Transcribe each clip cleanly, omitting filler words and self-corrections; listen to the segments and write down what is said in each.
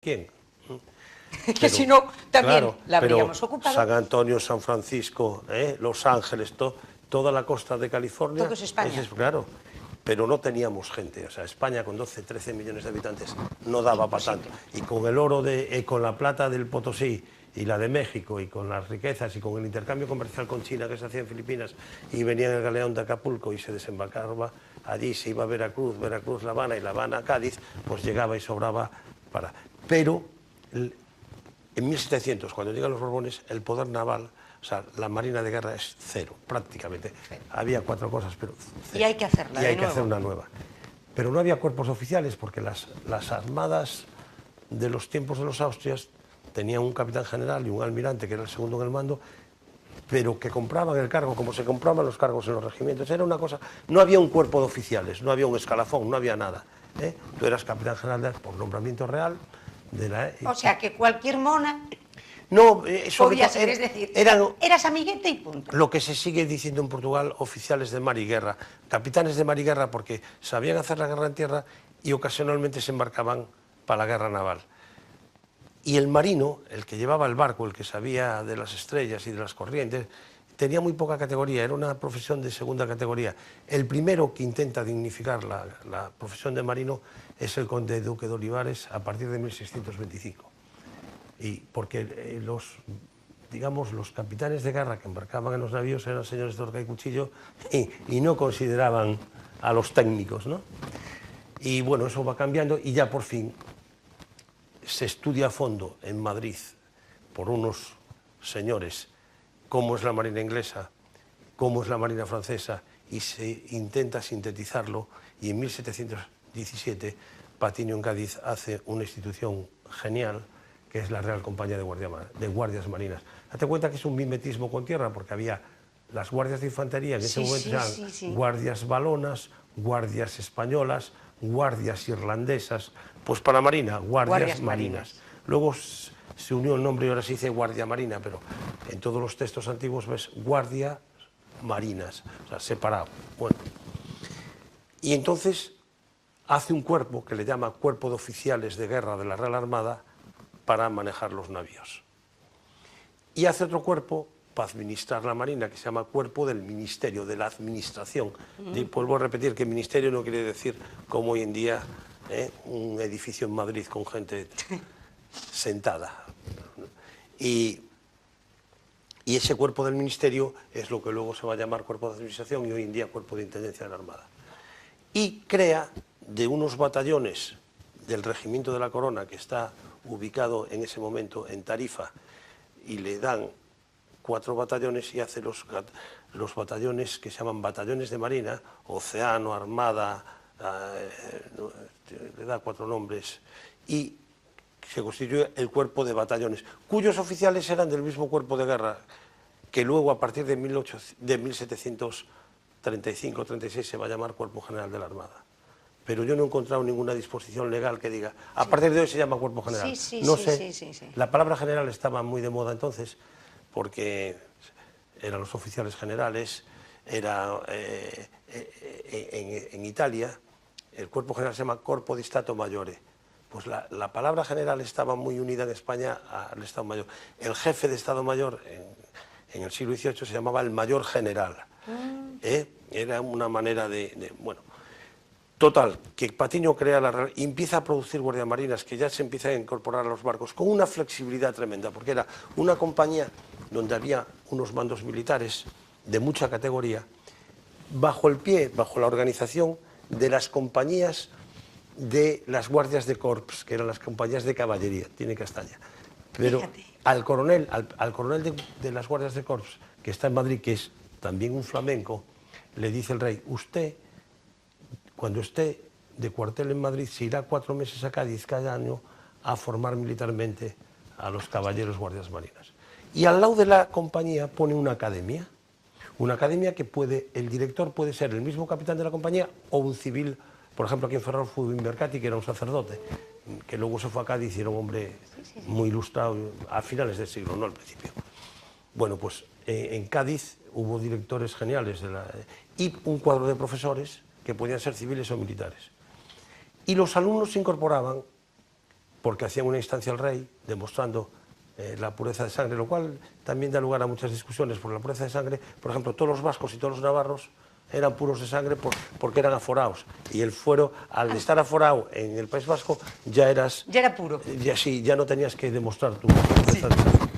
quién. Que si no, también claro, la habríamos ocupado. San Antonio, San Francisco, Los Ángeles, toda la costa de California. Todo es España. Claro, pero no teníamos gente. O sea, España con 12, 13 millones de habitantes no daba para tanto. Y con el oro, con la plata del Potosí y la de México, y con las riquezas y con el intercambio comercial con China que se hacía en Filipinas, y venía en el galeón de Acapulco y se desembarcaba allí, se iba a Veracruz, Veracruz, La Habana y La Habana, Cádiz, pues llegaba y sobraba para... Pero en 1700, cuando llegan los Borbones, el poder naval, o sea, la marina de guerra es cero, prácticamente. Había 4 cosas, pero cero. Y hay que hacerla Y hay de que hacer nuevo. una nueva. Pero no había cuerpos oficiales, porque las armadas de los tiempos de los Austrias tenían un capitán general y un almirante, que era el segundo en el mando, pero que compraban el cargo, como se compraban los cargos en los regimientos. Era una cosa... No había un cuerpo de oficiales, no había un escalafón, no había nada. Tú eras capitán general por nombramiento real. O sea, que cualquier mona no, podía ser, es decir, eras amiguete y punto. Lo que se sigue diciendo en Portugal, oficiales de mar y guerra, capitanes de mar y guerra, porque sabían hacer la guerra en tierra y ocasionalmente se embarcaban para la guerra naval. Y el marino, el que llevaba el barco, el que sabía de las estrellas y de las corrientes, tenía muy poca categoría, era una profesión de segunda categoría. El primero que intenta dignificar la profesión de marino es el conde Duque de Olivares a partir de 1625. Y porque digamos, los capitanes de guerra que embarcaban en los navíos eran señores de horca y cuchillo y no consideraban a los técnicos, ¿no? Y bueno, eso va cambiando y ya por fin se estudia a fondo en Madrid por unos señores cómo es la marina inglesa, cómo es la marina francesa, y se intenta sintetizarlo, y en 1717 Patiño en Cádiz hace una institución genial, que es la Real Compañía de Guardias Marinas. Date cuenta que es un mimetismo con tierra, porque había las guardias de infantería, en ese momento eran guardias valonas, guardias españolas, guardias irlandesas, pues para la marina, guardias marinas. Luego se unió el nombre y ahora se dice Guardia Marina, pero en todos los textos antiguos ves Guardia Marinas, o sea, separado. Bueno. Y entonces hace un cuerpo que le llama Cuerpo de Oficiales de Guerra de la Real Armada para manejar los navíos. Y hace otro cuerpo para administrar la marina, que se llama Cuerpo del Ministerio, de la Administración. Y vuelvo a repetir que ministerio no quiere decir, como hoy en día, un edificio en Madrid con gente sentada. Y ese cuerpo del ministerio es lo que luego se va a llamar Cuerpo de Administración y hoy en día Cuerpo de Intendencia de la Armada. Y crea de unos batallones del Regimiento de la Corona, que está ubicado en ese momento en Tarifa, y le dan 4 batallones y hace los batallones que se llaman batallones de marina, Océano, Armada, le da 4 nombres, y se constituye el cuerpo de batallones, cuyos oficiales eran del mismo cuerpo de guerra, que luego a partir de 1735-36 se va a llamar Cuerpo General de la Armada. Pero yo no he encontrado ninguna disposición legal que diga, a partir de hoy se llama Cuerpo General. No sé, la palabra general estaba muy de moda entonces, porque eran los oficiales generales, era en Italia, el Cuerpo General se llama Corpo di Stato Maggiore. Pues la palabra general estaba muy unida en España al Estado Mayor. El jefe de Estado Mayor en el siglo XVIII se llamaba el Mayor General. Era una manera bueno, total, que Patiño crea y empieza a producir guardiamarinas que ya se empiezan a incorporar a los barcos con una flexibilidad tremenda, porque era una compañía donde había unos mandos militares de mucha categoría, bajo el pie, bajo la organización de las compañías de las guardias de corps, que eran las compañías de caballería, tiene Castaña. Pero al coronel de las guardias de corps, que está en Madrid, que es también un flamenco, le dice el rey, usted, cuando esté de cuartel en Madrid, se irá 4 meses a Cádiz cada año a formar militarmente a los caballeros guardias marinas. Y al lado de la compañía pone una academia que el director puede ser el mismo capitán de la compañía o un civil. Por ejemplo, aquí en Ferrol fue Mercati, que era un sacerdote, que luego se fue a Cádiz y era un hombre muy ilustrado a finales del siglo, no al principio. Bueno, pues en Cádiz hubo directores geniales y un cuadro de profesores que podían ser civiles o militares. Y los alumnos se incorporaban porque hacían una instancia al rey demostrando la pureza de sangre, lo cual también da lugar a muchas discusiones por la pureza de sangre. Por ejemplo, todos los vascos y todos los navarros eran puros de sangre porque eran aforados, y el fuero, al estar aforado en el País Vasco, ya eras... Ya era puro. Ya no tenías que demostrar tu pureza de sangre.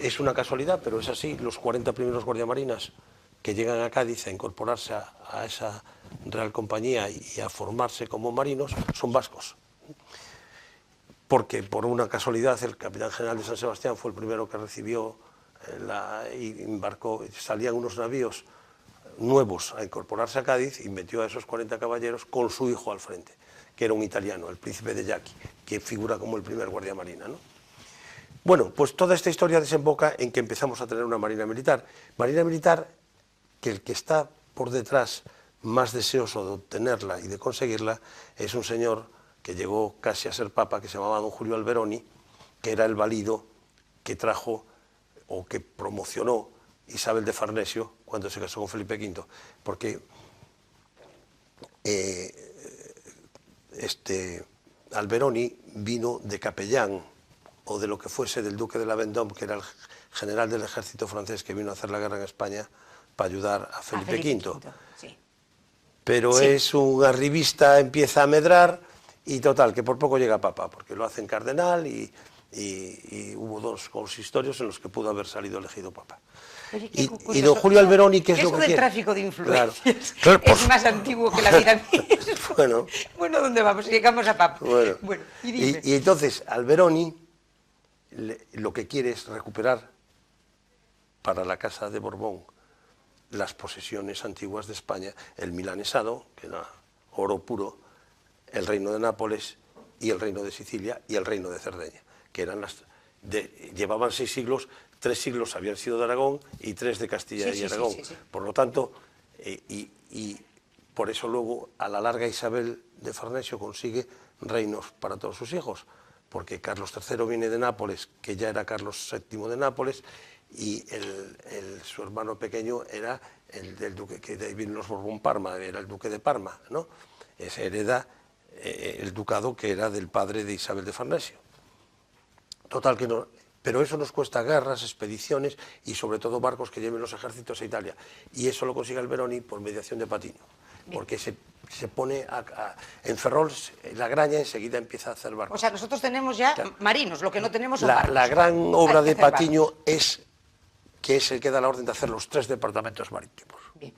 Es una casualidad, pero es así. Los 40 primeros guardiamarinas que llegan a Cádiz a incorporarse a esa Real Compañía y a formarse como marinos son vascos. Porque por una casualidad el capitán general de San Sebastián fue el primero que recibió y embarcó, salían unos navíos nuevos a incorporarse a Cádiz y metió a esos 40 caballeros con su hijo al frente, que era un italiano, el príncipe de Yaqui, que figura como el primer guardiamarina, ¿no? Bueno, pues toda esta historia desemboca en que empezamos a tener una marina militar. Marina militar que el que está por detrás más deseoso de obtenerla y de conseguirla es un señor que llegó casi a ser papa, que se llamaba don Julio Alberoni, que era el valido que trajo o que promocionó Isabel de Farnesio cuando se casó con Felipe V, porque Alberoni vino de capellán o de lo que fuese del duque de la Vendôme, que era el general del ejército francés que vino a hacer la guerra en España para ayudar a Felipe V. Sí. Pero sí, es un arribista, empieza a medrar y total, que por poco llega a papa, porque lo hacen cardenal y hubo dos consistorios en los que pudo haber salido elegido papa. Oye, y don Julio Alberoni, ¿qué es lo que quiere? Eso del tráfico de influencias claro, es más antiguo que la vida misma. Bueno, ¿dónde vamos? Llegamos a papa. Bueno, y entonces Alberoni lo que quiere es recuperar para la Casa de Borbón las posesiones antiguas de España, el milanesado, que era oro puro, el reino de Nápoles y el reino de Sicilia y el reino de Cerdeña, que eran llevaban 6 siglos, 3 siglos habían sido de Aragón y 3 de Castilla y Aragón. Sí. Por lo tanto, y por eso luego a la larga Isabel de Farnesio consigue reinos para todos sus hijos, porque Carlos III viene de Nápoles, que ya era Carlos VII de Nápoles, y su hermano pequeño era el del duque, que de ahí vienen los Borbón Parma, era el duque de Parma, ¿no? Se hereda el ducado que era del padre de Isabel de Farnesio. Total que no, pero eso nos cuesta guerras, expediciones y sobre todo barcos que lleven los ejércitos a Italia. Y eso lo consigue Alberoni por mediación de Patiño, porque se pone en Ferrol, la Graña enseguida empieza a hacer barcos. O sea, nosotros tenemos ya marinos, lo que no tenemos son barcos. La gran obra de Patiño es que es el que da la orden de hacer los 3 departamentos marítimos. Bien.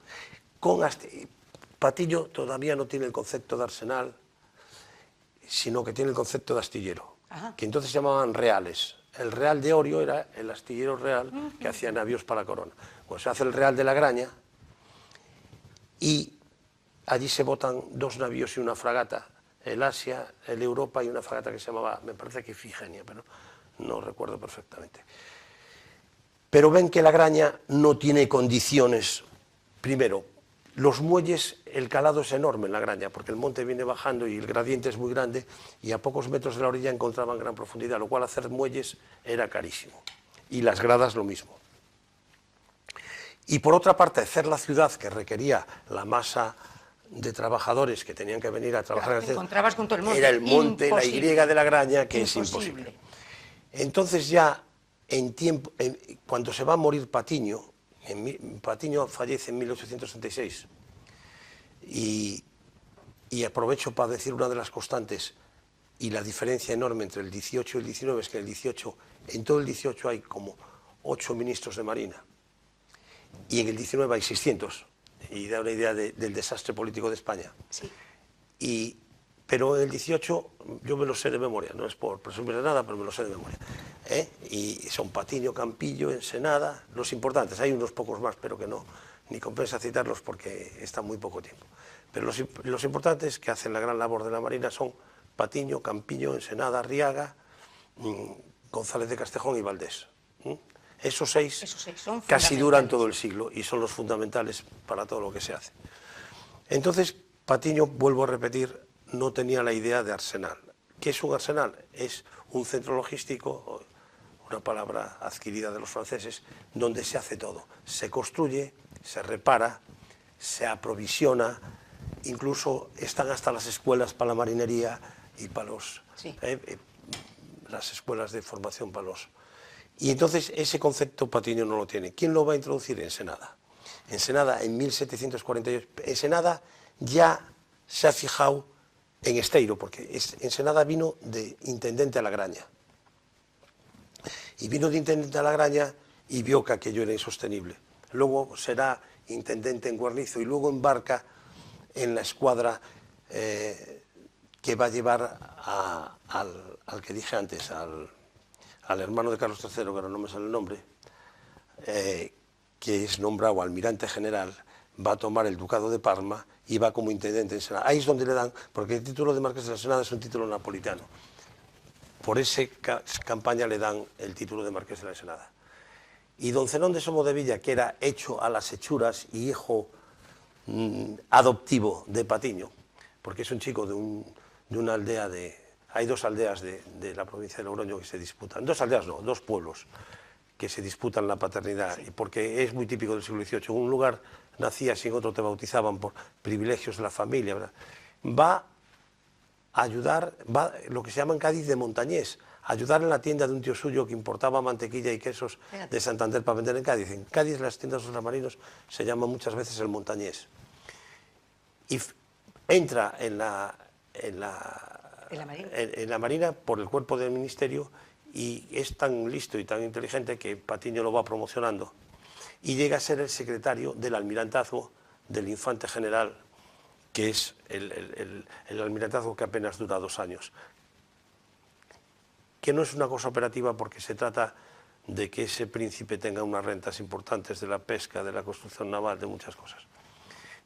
Patiño todavía no tiene el concepto de arsenal, sino que tiene el concepto de astillero, que entonces se llamaban reales. El Real de Orio era el astillero real que hacía navíos para la corona. Pues se hace el Real de la Graña y allí se botan 2 navíos y una fragata, el Asia, el Europa y una fragata que se llamaba, me parece que Ifigenia, pero no recuerdo perfectamente. Pero ven que la Graña no tiene condiciones. Primero, los muelles, el calado es enorme en la Graña, porque el monte viene bajando y el gradiente es muy grande, y a pocos metros de la orilla encontraban gran profundidad, lo cual hacer muelles era carísimo. Y las gradas lo mismo. Y por otra parte, hacer la ciudad, que requería la masa de trabajadores que tenían que venir a trabajar, encontrabas con todo el monte. Era el monte, imposible. La Y de la Graña, que es imposible. Entonces ya, cuando se va a morir Patiño, Patiño fallece en 1866, y aprovecho para decir una de las constantes y la diferencia enorme entre el 18 y el 19 es que en todo el 18 hay como 8 ministros de Marina y en el 19 hay 600, y da una idea del desastre político de España. Sí. Pero en el 18 yo me lo sé de memoria, no es por presumir de nada, pero me lo sé de memoria. Y son Patiño, Campillo, Ensenada, los importantes. Hay unos pocos más, pero que no, ni compensa citarlos porque está muy poco tiempo. Pero los importantes que hacen la gran labor de la Marina son Patiño, Campillo, Ensenada, Arriaga, González de Castejón y Valdés. Esos seis son casi duran todo el siglo y son los fundamentales para todo lo que se hace. Entonces, Patiño, vuelvo a repetir, no tenía la idea de arsenal. ¿Qué es un arsenal? Es un centro logístico, una palabra adquirida de los franceses, donde se hace todo. Se construye, se repara, se aprovisiona, incluso están hasta las escuelas para la marinería, y para los... Sí. Las escuelas de formación para los... Y entonces ese concepto Patiño no lo tiene. ¿Quién lo va a introducir? Ensenada. Ensenada en 1748. Ensenada ya se ha fijado en Esteiro, porque Ensenada vino de intendente a La Graña. Y vino de intendente a La Graña y vio que aquello era insostenible. Luego será intendente en Guarnizo y luego embarca en la escuadra que va a llevar al que dije antes, al hermano de Carlos III, que ahora no me sale el nombre, que es nombrado almirante general, va a tomar el ducado de Parma y va como intendente en Ensenada. Ahí es donde le dan, porque el título de Marqués de la Ensenada es un título napolitano. Por esa campaña le dan el título de Marqués de la Ensenada. Y don Zenón de Somodevilla, que era hecho a las hechuras y hijo adoptivo de Patiño, porque es un chico de una aldea Hay dos aldeas de la provincia de Logroño que se disputan, dos aldeas no, dos pueblos que se disputan la paternidad, sí. Porque es muy típico del siglo XVIII. En un lugar nacías y en otro te bautizaban por privilegios de la familia, ¿verdad? Va a ayudar, lo que se llama en Cádiz de montañés, a ayudar en la tienda de un tío suyo que importaba mantequilla y quesos de Santander para vender en Cádiz. En Cádiz las tiendas de los ultramarinos se llaman muchas veces el montañés. Y entra en la Marina por el cuerpo del ministerio y es tan listo y tan inteligente que Patiño lo va promocionando y llega a ser el secretario del almirantazgo del infante general, que es el almirantazgo que apenas dura 2 años, que no es una cosa operativa porque se trata de que ese príncipe tenga unas rentas importantes de la pesca, de la construcción naval, de muchas cosas.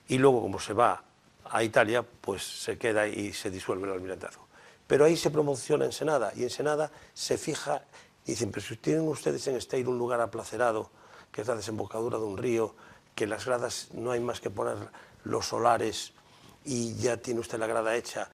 Y luego, como se va a Italia, pues se queda y se disuelve el almirantazgo. Pero ahí se promociona Ensenada, y Ensenada se fija, y dicen, pero si tienen ustedes en Esteiro un lugar aplacerado, que es la desembocadura de un río, que las gradas no hay más que poner los solares, y ya tiene usted la grada hecha,